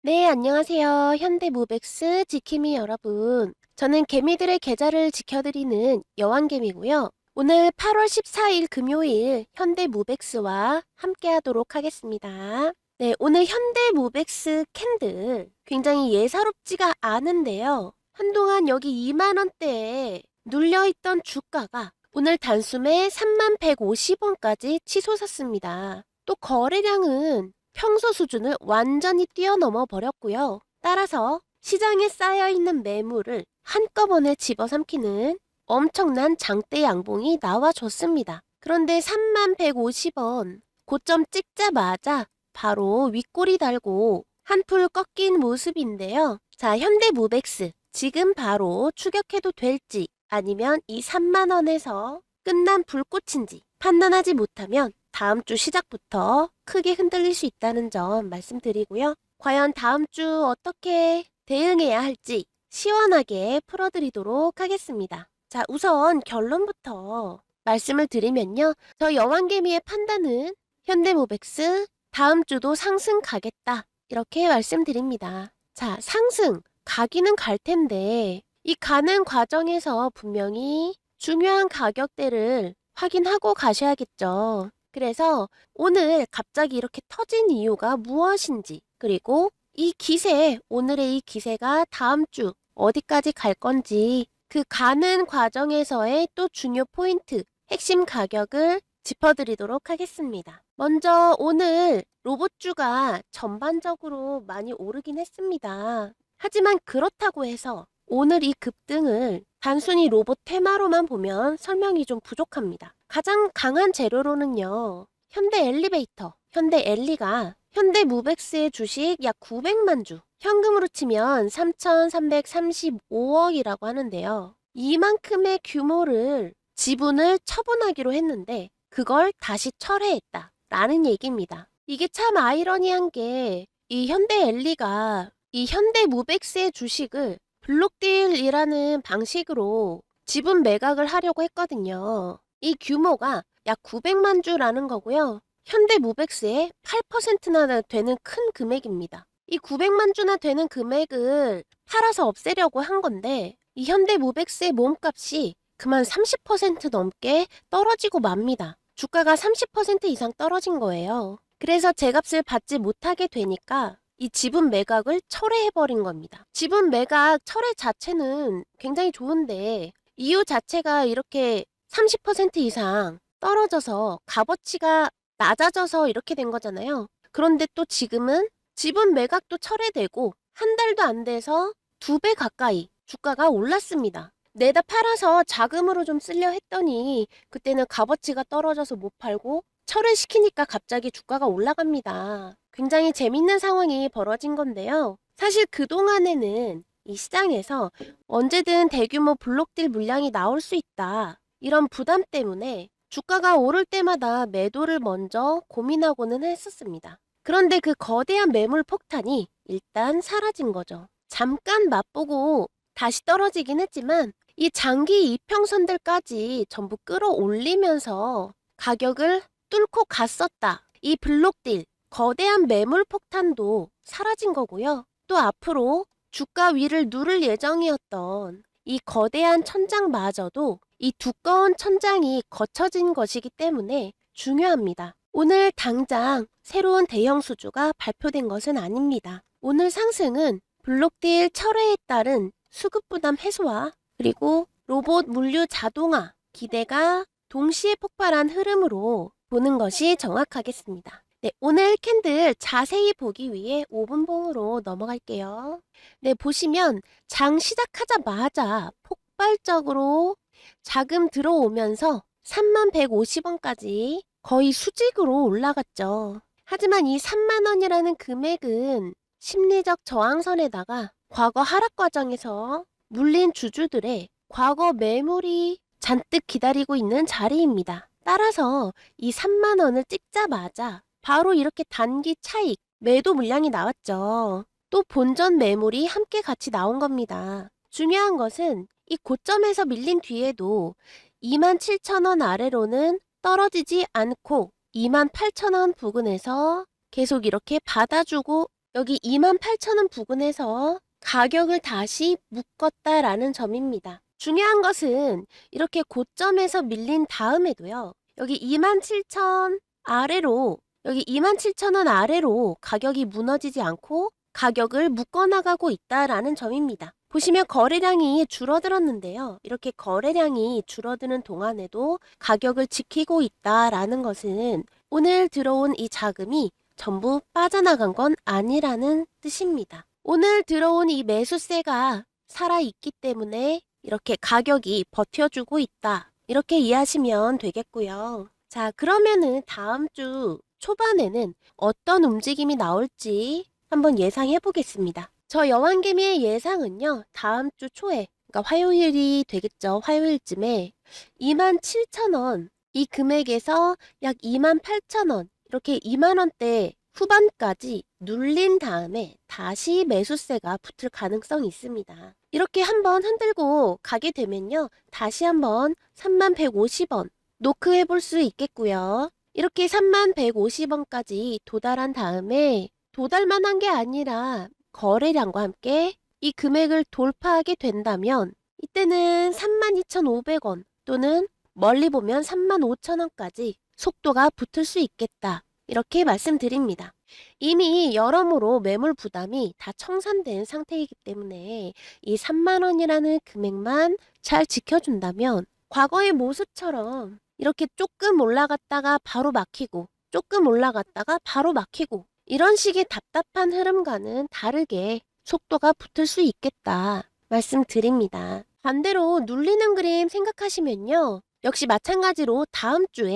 네, 안녕하세요. 현대모백스 지킴이 여러분. 저는 개미들의 계좌를 지켜드리는 여왕개미고요. 오늘 8월 14일 금요일 현대모백스와 함께 하도록 하겠습니다. 네, 오늘 현대모백스 캔들 굉장히 예사롭지가 않은데요. 한동안 여기 2만 원대에 눌려있던 주가가 오늘 단숨에 3150원까지 치솟았습니다. 또 거래량은 평소 수준을 완전히 뛰어넘어 버렸고요. 따라서 시장에 쌓여있는 매물을 한꺼번에 집어삼키는 엄청난 장대 양봉이 나와줬습니다. 그런데 3150원 고점 찍자마자 바로 윗꼬리 달고 한풀 꺾인 모습인데요. 자, 현대모백스 지금 바로 추격해도 될지 아니면 이 3만원에서 끝난 불꽃인지 판단하지 못하면 다음 주 시작부터 크게 흔들릴 수 있다는 점 말씀드리고요. 과연 다음 주 어떻게 대응해야 할지 시원하게 풀어드리도록 하겠습니다. 자, 우선 결론부터 말씀을 드리면요. 저 여왕개미의 판단은 현대모백스 다음 주도 상승 가겠다. 이렇게 말씀드립니다. 자, 상승 가기는 갈 텐데 이 가는 과정에서 분명히 중요한 가격대를 확인하고 가셔야겠죠. 그래서 오늘 갑자기 이렇게 터진 이유가 무엇인지, 그리고 이 기세, 오늘의 이 기세가 다음 주 어디까지 갈 건지, 그 가는 과정에서의 또 중요 포인트, 핵심 가격을 짚어드리도록 하겠습니다. 먼저 오늘 로봇주가 전반적으로 많이 오르긴 했습니다. 하지만 그렇다고 해서 오늘 이 급등을 단순히 로봇 테마로만 보면 설명이 좀 부족합니다. 가장 강한 재료로는요. 현대 엘리베이터, 현대 엘리가 현대모백스의 주식 약 900만 주, 현금으로 치면 3,335억이라고 하는데요. 이만큼의 규모를 지분을 처분하기로 했는데 그걸 다시 철회했다 라는 얘기입니다. 이게 참 아이러니한 게 이 현대 엘리가 이 현대모백스의 주식을 블록딜이라는 방식으로 지분 매각을 하려고 했거든요. 이 규모가 약 900만 주라는 거고요. 현대모백스의 8%나 되는 큰 금액입니다. 이 900만 주나 되는 금액을 팔아서 없애려고 한 건데 이 현대모백스의 몸값이 그만 30% 넘게 떨어지고 맙니다. 주가가 30% 이상 떨어진 거예요. 그래서 제값을 받지 못하게 되니까 이 지분 매각을 철회해버린 겁니다. 지분 매각 철회 자체는 굉장히 좋은데 이유 자체가 이렇게 30% 이상 떨어져서 값어치가 낮아져서 이렇게 된 거잖아요. 그런데 또 지금은 지분 매각도 철회되고 한 달도 안 돼서 2배 가까이 주가가 올랐습니다. 내다 팔아서 자금으로 좀 쓰려 했더니 그때는 값어치가 떨어져서 못 팔고 철회시키니까 갑자기 주가가 올라갑니다. 굉장히 재밌는 상황이 벌어진 건데요. 사실 그동안에는 이 시장에서 언제든 대규모 블록딜 물량이 나올 수 있다. 이런 부담 때문에 주가가 오를 때마다 매도를 먼저 고민하고는 했었습니다. 그런데 그 거대한 매물 폭탄이 일단 사라진 거죠. 잠깐 맛보고 다시 떨어지긴 했지만 이 장기 이평선들까지 전부 끌어올리면서 가격을 뚫고 갔었다. 이 블록딜, 거대한 매물 폭탄도 사라진 거고요. 또 앞으로 주가 위를 누를 예정이었던 이 거대한 천장마저도 이 두꺼운 천장이 거쳐진 것이기 때문에 중요합니다. 오늘 당장 새로운 대형 수주가 발표된 것은 아닙니다. 오늘 상승은 블록딜 철회에 따른 수급 부담 해소와 그리고 로봇 물류 자동화 기대가 동시에 폭발한 흐름으로 보는 것이 정확하겠습니다. 네, 오늘 캔들 자세히 보기 위해 5분봉으로 넘어갈게요. 네, 보시면 장 시작하자마자 폭발적으로 자금 들어오면서 3150원까지 거의 수직으로 올라갔죠. 하지만 이 3만원이라는 금액은 심리적 저항선에다가 과거 하락 과정에서 물린 주주들의 과거 매물이 잔뜩 기다리고 있는 자리입니다. 따라서 이 3만원을 찍자마자 바로 이렇게 단기 차익, 매도 물량이 나왔죠. 또 본전 매물이 함께 같이 나온 겁니다. 중요한 것은 이 고점에서 밀린 뒤에도 27,000원 아래로는 떨어지지 않고 28,000원 부근에서 계속 이렇게 받아주고 여기 28,000원 부근에서 가격을 다시 묶었다라는 점입니다. 중요한 것은 이렇게 고점에서 밀린 다음에도요. 여기 27,000 아래로 여기 27,000원 아래로 가격이 무너지지 않고 가격을 묶어나가고 있다라는 점입니다. 보시면 거래량이 줄어들었는데요. 이렇게 거래량이 줄어드는 동안에도 가격을 지키고 있다라는 것은 오늘 들어온 이 자금이 전부 빠져나간 건 아니라는 뜻입니다. 오늘 들어온 이 매수세가 살아있기 때문에 이렇게 가격이 버텨주고 있다. 이렇게 이해하시면 되겠고요. 자, 그러면은 다음 주 초반에는 어떤 움직임이 나올지 한번 예상해 보겠습니다. 저 여왕개미의 예상은요. 다음 주 초에, 그러니까 화요일이 되겠죠. 화요일쯤에 27,000원 이 금액에서 약 28,000원 이렇게 2만원대 후반까지 눌린 다음에 다시 매수세가 붙을 가능성이 있습니다. 이렇게 한번 흔들고 가게 되면요. 다시 한번 3150원 노크해 볼 수 있겠고요. 이렇게 3150원까지 도달한 다음에 도달만 한 게 아니라 거래량과 함께 이 금액을 돌파하게 된다면 이때는 32,500원 또는 멀리 보면 35,000원까지 속도가 붙을 수 있겠다. 이렇게 말씀드립니다. 이미 여러모로 매물 부담이 다 청산된 상태이기 때문에 이 3만원이라는 금액만 잘 지켜준다면 과거의 모습처럼 이렇게 조금 올라갔다가 바로 막히고 조금 올라갔다가 바로 막히고 이런 식의 답답한 흐름과는 다르게 속도가 붙을 수 있겠다 말씀드립니다. 반대로 눌리는 그림 생각하시면요. 역시 마찬가지로 다음 주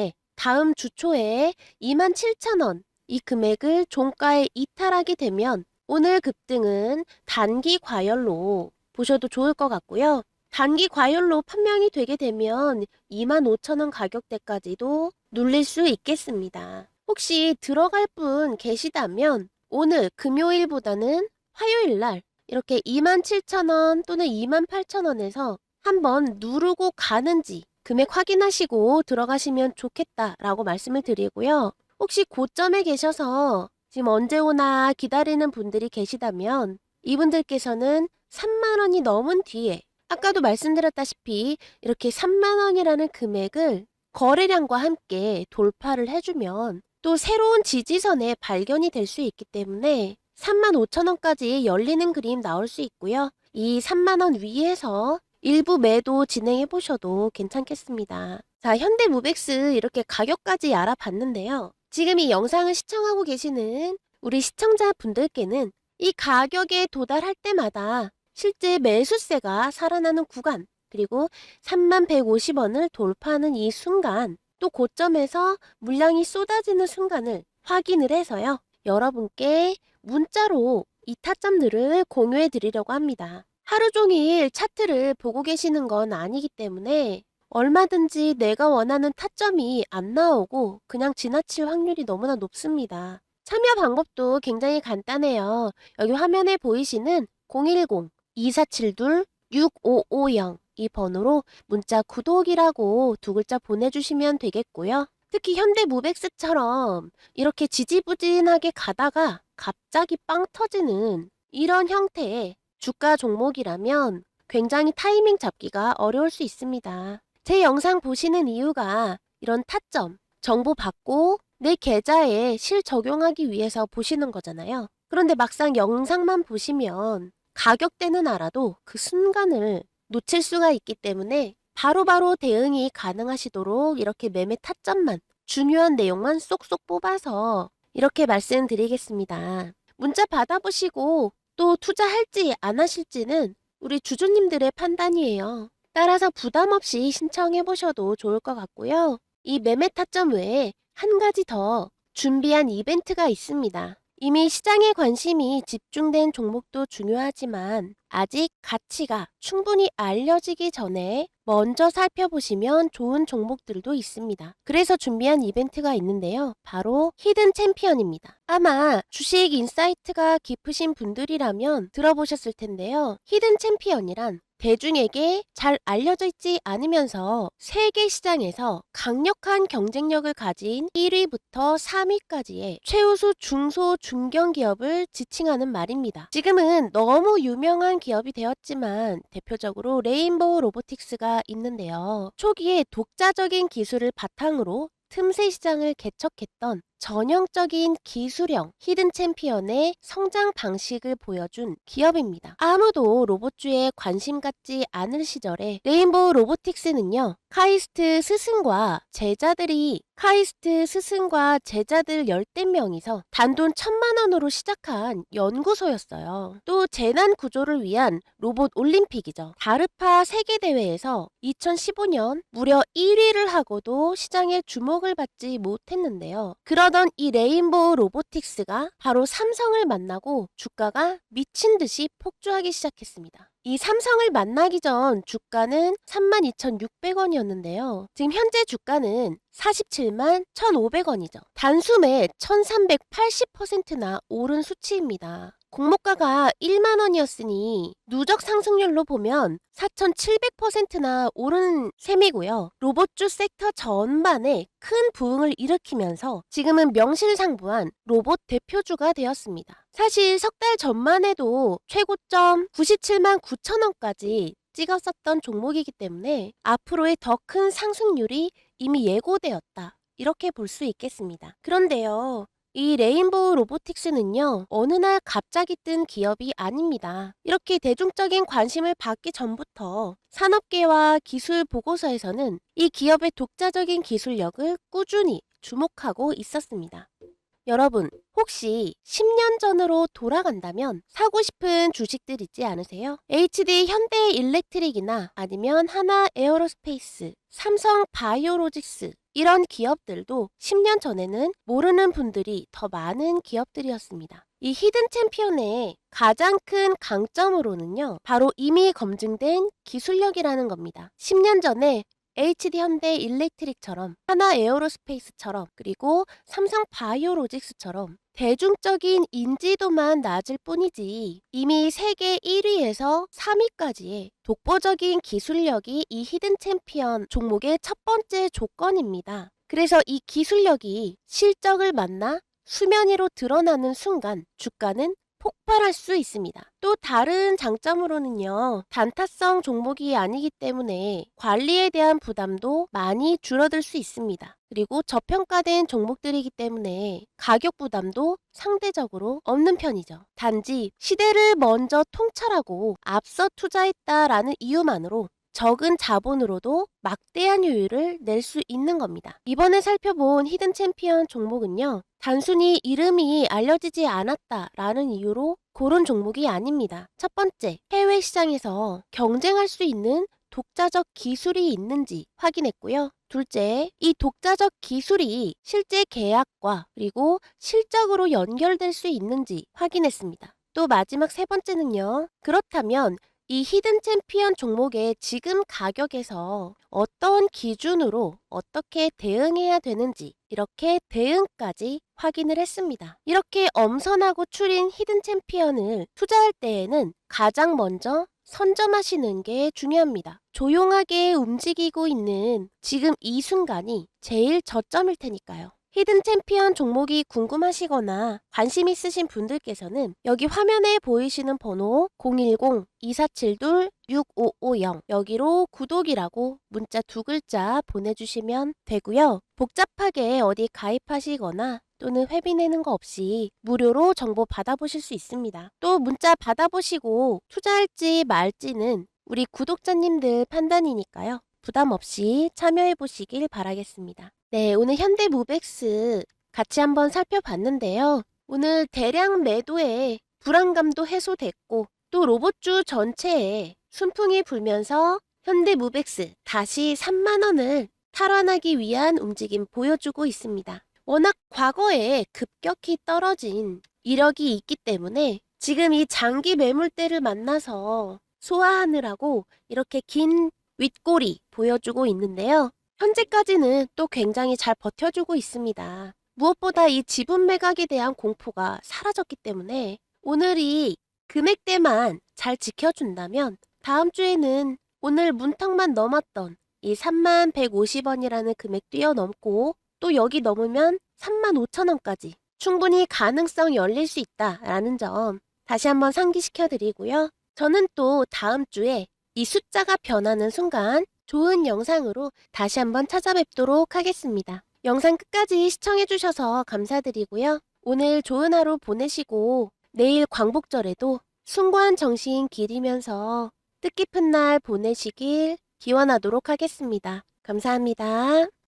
초에 27,000원 이 금액을 종가에 이탈하게 되면 오늘 급등은 단기 과열로 보셔도 좋을 것 같고요. 단기 과열로 판명이 되게 되면 25,000원 가격대까지도 눌릴 수 있겠습니다. 혹시 들어갈 분 계시다면 오늘 금요일보다는 화요일날 이렇게 27,000원 또는 28,000원에서 한번 누르고 가는지 금액 확인하시고 들어가시면 좋겠다라고 말씀을 드리고요. 혹시 고점에 계셔서 지금 언제 오나 기다리는 분들이 계시다면 이분들께서는 3만원이 넘은 뒤에 아까도 말씀드렸다시피 이렇게 3만원이라는 금액을 거래량과 함께 돌파를 해주면 또 새로운 지지선에 발견이 될 수 있기 때문에 35,000원까지 열리는 그림 나올 수 있고요. 이 3만원 위에서 일부 매도 진행해 보셔도 괜찮겠습니다. 자, 현대무백스 이렇게 가격까지 알아봤는데요. 지금 이 영상을 시청하고 계시는 우리 시청자분들께는 이 가격에 도달할 때마다 실제 매수세가 살아나는 구간 그리고 3150원을 돌파하는 이 순간 또 고점에서 물량이 쏟아지는 순간을 확인을 해서요. 여러분께 문자로 이 타점들을 공유해 드리려고 합니다. 하루 종일 차트를 보고 계시는 건 아니기 때문에 얼마든지 내가 원하는 타점이 안 나오고 그냥 지나칠 확률이 너무나 높습니다. 참여 방법도 굉장히 간단해요. 여기 화면에 보이시는 010-2472-6550 이 번호로 문자 구독이라고 두 글자 보내주시면 되겠고요. 특히 현대무백스처럼 이렇게 지지부진하게 가다가 갑자기 빵 터지는 이런 형태의 주가 종목이라면 굉장히 타이밍 잡기가 어려울 수 있습니다. 제 영상 보시는 이유가 이런 타점, 정보 받고 내 계좌에 실적용하기 위해서 보시는 거잖아요. 그런데 막상 영상만 보시면 가격대는 알아도 그 순간을 놓칠 수가 있기 때문에 바로바로 대응이 가능하시도록 이렇게 매매 타점만 중요한 내용만 쏙쏙 뽑아서 이렇게 말씀드리겠습니다. 문자 받아보시고 또 투자할지 안 하실지는 우리 주주님들의 판단이에요. 따라서 부담 없이 신청해 보셔도 좋을 것 같고요. 이 매매 타점 외에 한 가지 더 준비한 이벤트가 있습니다. 이미 시장에 관심이 집중된 종목도 중요하지만 아직 가치가 충분히 알려지기 전에 먼저 살펴보시면 좋은 종목들도 있습니다. 그래서 준비한 이벤트가 있는데요. 바로 히든 챔피언입니다. 아마 주식 인사이트가 깊으신 분들이라면 들어보셨을 텐데요. 히든 챔피언이란 대중에게 잘 알려져 있지 않으면서 세계 시장에서 강력한 경쟁력을 가진 1위부터 3위까지의 최우수 중소 중견 기업을 지칭하는 말입니다. 지금은 너무 유명한 기업이 되었지만 대표적으로 레인보우 로보틱스가 있는데요. 초기에 독자적인 기술을 바탕으로 틈새 시장을 개척했던 전형적인 기술형 히든 챔피언의 성장 방식을 보여준 기업입니다. 아무도 로봇주에 관심 갖지 않을 시절에 레인보우 로보틱스는요. 카이스트 스승과 제자들 열댓 명이서 단돈 1,000만 원으로 시작한 연구소였어요. 또 재난 구조를 위한 로봇 올림픽이죠. 다르파 세계대회에서 2015년 무려 1위를 하고도 시장의 주목을 받지 못했는데요. 그러던 이 레인보우 로보틱스가 바로 삼성을 만나고 주가가 미친 듯이 폭주하기 시작했습니다. 이 삼성을 만나기 전 주가는 32,600원이었는데요. 지금 현재 주가는 47만 1,500원이죠. 단숨에 1,380%나 오른 수치입니다. 공모가가 1만 원이었으니 누적 상승률로 보면 4,700%나 오른 셈이고요. 로봇주 섹터 전반에 큰 부흥을 일으키면서 지금은 명실상부한 로봇 대표주가 되었습니다. 사실 석 달 전만 해도 최고점 97만 9천 원까지 찍었었던 종목이기 때문에 앞으로의 더 큰 상승률이 이미 예고되었다. 이렇게 볼 수 있겠습니다. 그런데요. 이 레인보우 로보틱스는요, 어느 날 갑자기 뜬 기업이 아닙니다. 이렇게 대중적인 관심을 받기 전부터 산업계와 기술 보고서에서는 이 기업의 독자적인 기술력을 꾸준히 주목하고 있었습니다. 여러분, 혹시 10년 전으로 돌아간다면 사고 싶은 주식들 있지 않으세요? HD 현대 일렉트릭이나 아니면 하나 에어로스페이스, 삼성 바이오로직스 이런 기업들도 10년 전에는 모르는 분들이 더 많은 기업들이었습니다. 이 히든 챔피언의 가장 큰 강점으로는요, 바로 이미 검증된 기술력이라는 겁니다. 10년 전에 HD 현대 일렉트릭처럼 하나 에어로스페이스처럼 그리고 삼성 바이오로직스처럼 대중적인 인지도만 낮을 뿐이지 이미 세계 1위에서 3위까지의 독보적인 기술력이 이 히든 챔피언 종목의 첫 번째 조건입니다. 그래서 이 기술력이 실적을 만나 수면 위로 드러나는 순간 주가는 폭발할 수 있습니다. 또 다른 장점으로는요. 단타성 종목이 아니기 때문에 관리에 대한 부담도 많이 줄어들 수 있습니다. 그리고 저평가된 종목들이기 때문에 가격 부담도 상대적으로 없는 편이죠. 단지 시대를 먼저 통찰하고 앞서 투자했다라는 이유만으로 적은 자본으로도 막대한 효율을 낼 수 있는 겁니다. 이번에 살펴본 히든 챔피언 종목은요. 단순히 이름이 알려지지 않았다라는 이유로 고른 종목이 아닙니다. 첫 번째, 해외 시장에서 경쟁할 수 있는 독자적 기술이 있는지 확인했고요. 둘째, 이 독자적 기술이 실제 계약과 그리고 실적으로 연결될 수 있는지 확인했습니다. 또 마지막 세 번째는요. 그렇다면 이 히든 챔피언 종목의 지금 가격에서 어떤 기준으로 어떻게 대응해야 되는지 이렇게 대응까지 확인을 했습니다. 이렇게 엄선하고 추린 히든 챔피언을 투자할 때에는 가장 먼저 선점하시는 게 중요합니다. 조용하게 움직이고 있는 지금 이 순간이 제일 저점일 테니까요. 히든 챔피언 종목이 궁금하시거나 관심 있으신 분들께서는 여기 화면에 보이시는 번호 010-2472-6550 여기로 구독이라고 문자 2글자 보내주시면 되고요. 복잡하게 어디 가입하시거나 또는 회비 내는 거 없이 무료로 정보 받아보실 수 있습니다. 또 문자 받아보시고 투자할지 말지는 우리 구독자님들 판단이니까요. 부담 없이 참여해 보시길 바라겠습니다. 네, 오늘 현대무벡스 같이 한번 살펴봤는데요. 오늘 대량 매도에 불안감도 해소됐고 또 로봇주 전체에 순풍이 불면서 현대무벡스 다시 3만 원을 탈환하기 위한 움직임 보여주고 있습니다. 워낙 과거에 급격히 떨어진 이력이 있기 때문에 지금 이 장기 매물대를 만나서 소화하느라고 이렇게 긴 윗골이 보여주고 있는데요. 현재까지는 또 굉장히 잘 버텨주고 있습니다. 무엇보다 이 지분 매각에 대한 공포가 사라졌기 때문에 오늘이 금액대만 잘 지켜준다면 다음 주에는 오늘 문턱만 넘었던 이 3150원이라는 금액 뛰어넘고 또 여기 넘으면 35,000원까지 충분히 가능성 열릴 수 있다라는 점 다시 한번 상기시켜 드리고요. 저는 또 다음 주에 이 숫자가 변하는 순간 좋은 영상으로 다시 한번 찾아뵙도록 하겠습니다. 영상 끝까지 시청해주셔서 감사드리고요. 오늘 좋은 하루 보내시고 내일 광복절에도 숭고한 정신 기리면서 뜻깊은 날 보내시길 기원하도록 하겠습니다. 감사합니다.